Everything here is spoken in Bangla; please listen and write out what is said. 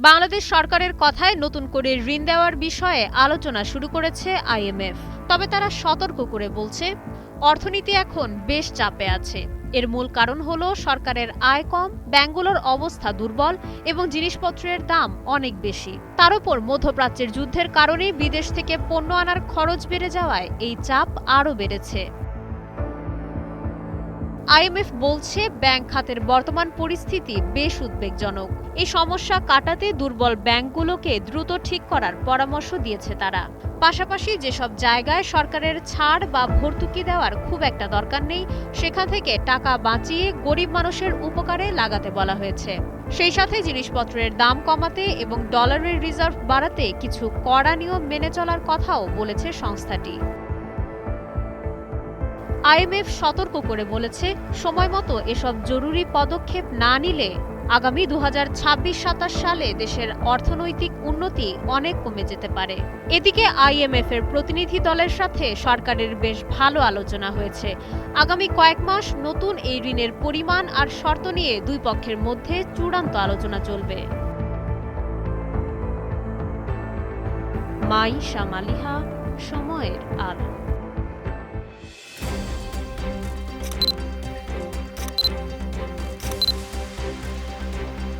বাংলাদেশ সরকারের কথায় নতুন করে ঋণ দেওয়ার বিষয়ে আলোচনা শুরু করেছে আইএমএফ। তবে তারা সতর্ক করে বলছে, অর্থনীতি এখন বেশ চাপে আছে। এর মূল কারণ হলো সরকারের আয় কম, ব্যাংকগুলোর অবস্থা দুর্বল এবং জিনিসপত্রের দাম অনেক বেশি। তার উপর মধ্যপ্রাচ্যের যুদ্ধের কারণে বিদেশ থেকে পণ্য আনার খরচ বেড়ে যাওয়ায় এই চাপ আরও বেড়েছে। আইএমএফ বলছে, ব্যাংক খাতের বর্তমান পরিস্থিতি বেশ উদ্বেগজনক। এই সমস্যা কাটাতে দুর্বল ব্যাংকগুলোকে দ্রুত ঠিক করার পরামর্শ দিয়েছে তারা। পাশাপাশি যেসব জায়গায় সরকারের ছাড় বা ভর্তুকি দেওয়ার খুব একটা দরকার নেই, সেখান থেকে টাকা বাঁচিয়ে গরিব মানুষের উপকারে লাগাতে বলা হয়েছে। সেই সাথে জিনিসপত্রের দাম কমাতে এবং ডলারের রিজার্ভ বাড়াতে কিছু কড়া নিয়ম মেনে চলার কথাও বলেছে সংস্থাটি। আইএমএফ সতর্ক করে বলেছে, সময়মতো এসব জরুরি পদক্ষেপ না নিলে আগামী 2026-27 সালে দেশের অর্থনৈতিক উন্নতি অনেক কমে যেতে পারে। এদিকে আইএমএফ এর প্রতিনিধি দলের সাথে সরকারের বেশ ভালো আলোচনা হয়েছে। আগামী কয়েক মাস নতুন এই ঋণের পরিমাণ আর শর্ত নিয়ে দুই পক্ষের মধ্যে চূড়ান্ত আলোচনা চলবে। মাইশা মালিহা, সময়ের আলো।